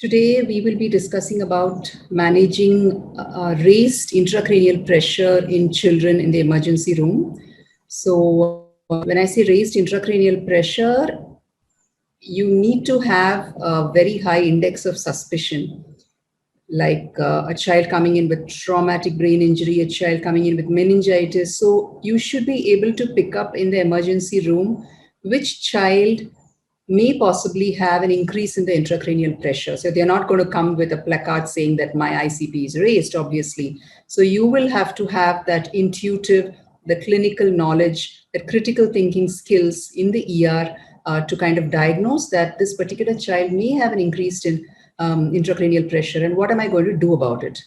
Today, we will be discussing about managing raised intracranial pressure in children in the emergency room. So when I say raised intracranial pressure, you need to have a very high index of suspicion, like a child coming in with traumatic brain injury, a child coming in with meningitis. So you should be able to pick up in the emergency room which child may possibly have an increase in the intracranial pressure. So they're not going to come with a placard saying that my ICP is raised, obviously. So you will have to have that intuitive, the clinical knowledge, the critical thinking skills in the ER to kind of diagnose that this particular child may have an increase in intracranial pressure, and what am I going to do about it?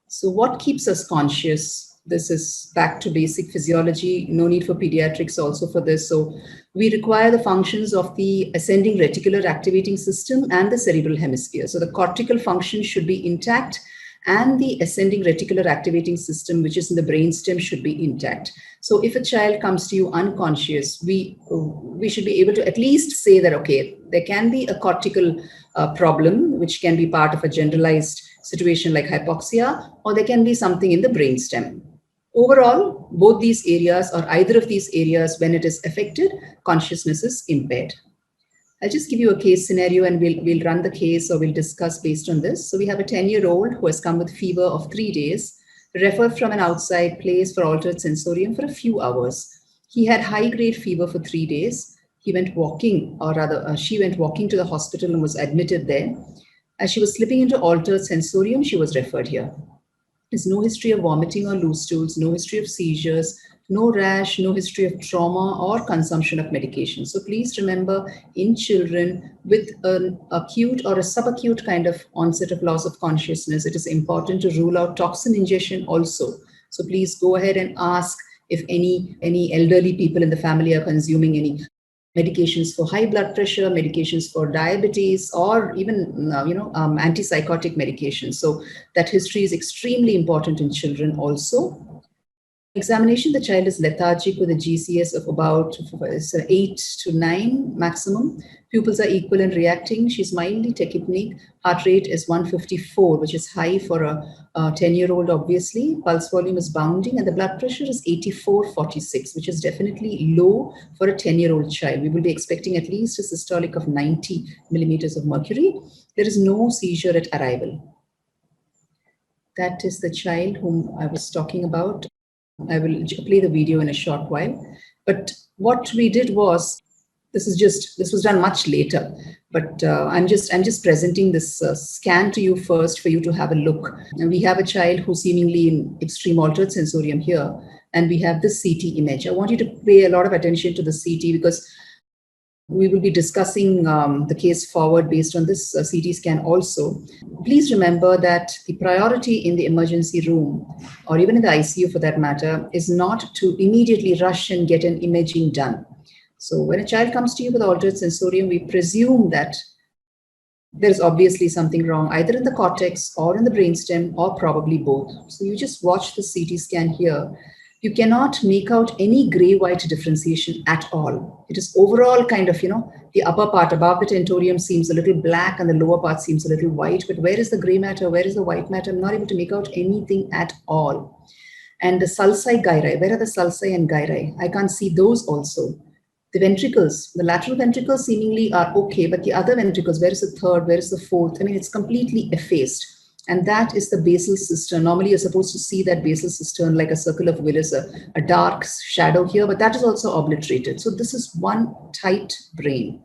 So what keeps us conscious? This is back to basic physiology, no need for pediatrics also for this. So we require the functions of the ascending reticular activating system and the cerebral hemisphere. So the cortical function should be intact and the ascending reticular activating system, which is in the brainstem, should be intact. So if a child comes to you unconscious, we should be able to at least say that, okay, there can be a cortical problem, which can be part of a generalized situation like hypoxia, or there can be something in the brainstem. Overall, both these areas or either of these areas, when it is affected, consciousness is impaired. I'll just give you a case scenario and we'll run the case, or we'll discuss based on this. So we have a 10-year-old who has come with fever of 3 days, referred from an outside place for altered sensorium for a few hours. He had high-grade fever for 3 days. He went walking, or rather she went walking to the hospital and was admitted there. As she was slipping into altered sensorium, she was referred here. There's no history of vomiting or loose stools, no history of seizures, no rash, no history of trauma or consumption of medication. So please remember, in children with an acute or a subacute kind of onset of loss of consciousness, it is important to rule out toxin ingestion also. So please go ahead and ask if any elderly people in the family are consuming any medications for high blood pressure, medications for diabetes, or even antipsychotic medications. So that history is extremely important in children also. Examination, the child is lethargic with a GCS of about 8 to 9 maximum. Pupils are equal and reacting. She's mildly tachypneic. Heart rate is 154, which is high for a 10-year-old, obviously. Pulse volume is bounding, and the blood pressure is 84/46, which is definitely low for a 10-year-old child. We will be expecting at least a systolic of 90 millimeters of mercury. There is no seizure at arrival. That is the child whom I was talking about. I will play the video in a short while. But what we did was, this was done much later, but I'm just presenting this scan to you first for you to have a look. And we have a child who's seemingly in extreme altered sensorium here, and we have this CT image. I want you to pay a lot of attention to the CT because we will be discussing the case forward based on this CT scan also. Please remember that the priority in the emergency room, or even in the ICU for that matter, is not to immediately rush and get an imaging done. So when a child comes to you with altered sensorium, we presume that there's obviously something wrong, either in the cortex or in the brainstem, or probably both. So you just watch the CT scan here. You cannot make out any gray-white differentiation at all. It is overall kind of, the upper part above the tentorium seems a little black and the lower part seems a little white. But where is the gray matter? Where is the white matter? I'm not able to make out anything at all. And the sulci gyri, where are the sulci and gyri? I can't see those also. The ventricles, the lateral ventricles seemingly are okay, but the other ventricles, where is the third? Where is the fourth? I mean, it's completely effaced. And that is the basal cistern. Normally, you're supposed to see that basal cistern like a circle of Willis, a dark shadow here, but that is also obliterated. So this is one tight brain.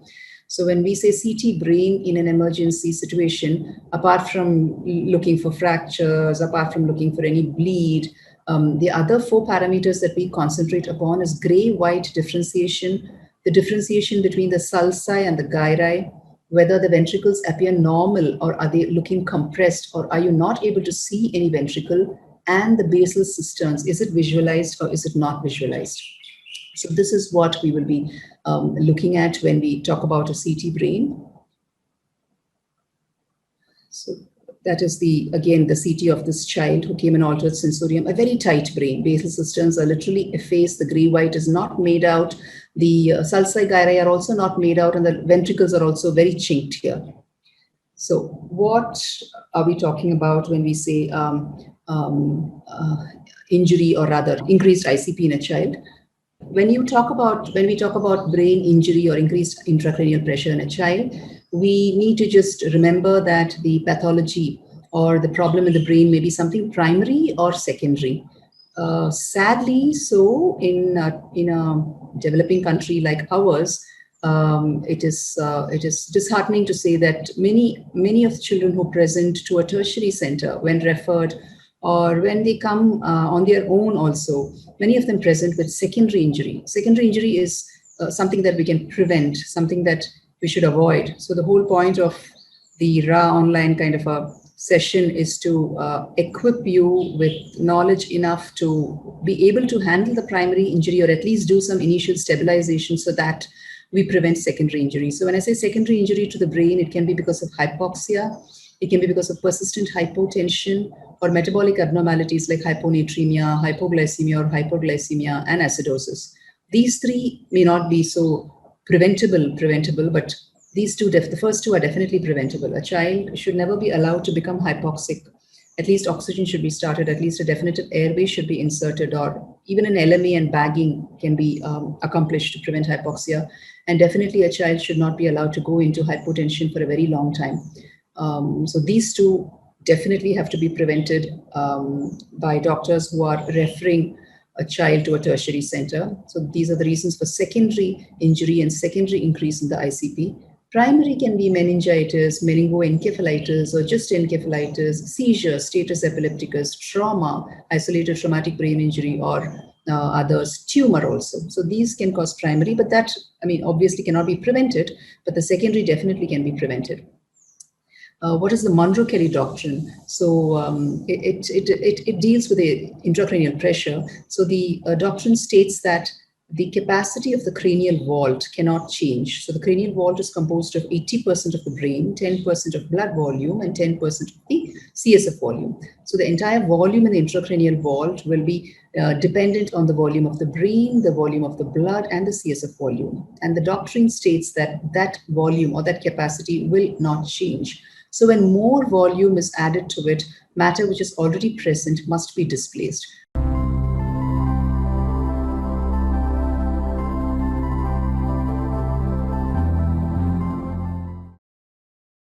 So when we say CT brain in an emergency situation, apart from looking for fractures, apart from looking for any bleed, the other 4 parameters that we concentrate upon is gray-white differentiation, the differentiation between the sulci and the gyri, whether the ventricles appear normal or are they looking compressed, or are you not able to see any ventricle, and the basal cisterns, is it visualized or is it not visualized? So this is what we will be looking at when we talk about a CT brain. So that is again the CT of this child who came in altered sensorium, a very tight brain. Basal cisterns are literally effaced. The gray-white is not made out. The sulci gyri are also not made out, and the ventricles are also very chinked here. So what are we talking about when we say injury, or rather increased ICP in a child? When we talk about brain injury or increased intracranial pressure in a child, we need to just remember that the pathology or the problem in the brain may be something primary or secondary. Sadly, so in a developing country like ours, it is disheartening to say that many of the children who present to a tertiary center when referred, or when they come on their own also, many of them present with secondary injury. Secondary injury is something that we can prevent, something that we should avoid. So the whole point of the Raaonline kind of a session is to equip you with knowledge enough to be able to handle the primary injury, or at least do some initial stabilization so that we prevent secondary injury. So when I say secondary injury to the brain, it can be because of hypoxia, it can be because of persistent hypotension, or metabolic abnormalities like hyponatremia, hypoglycemia or hyperglycemia, and acidosis. These three may not be so preventable, but these two, the first two are definitely preventable. A child should never be allowed to become hypoxic. At least oxygen should be started, at least a definitive airway should be inserted, or even an LMA and bagging can be accomplished to prevent hypoxia. And definitely a child should not be allowed to go into hypotension for a very long time. So these two definitely have to be prevented by doctors who are referring a child to a tertiary center. So these are the reasons for secondary injury and secondary increase in the ICP. Primary can be meningitis, meningoencephalitis, or just encephalitis, seizure, status epilepticus, trauma, isolated traumatic brain injury, or others, tumor also. So these can cause primary, but that, I mean, obviously cannot be prevented, but the secondary definitely can be prevented. What is the Monro doctrine? So it deals with the intracranial pressure. So the doctrine states that the capacity of the cranial vault cannot change. So the cranial vault is composed of 80% of the brain, 10% of blood volume, and 10% of the CSF volume. So the entire volume in the intracranial vault will be dependent on the volume of the brain, the volume of the blood, and the CSF volume. And the doctrine states that that volume or that capacity will not change. So when more volume is added to it, matter which is already present must be displaced.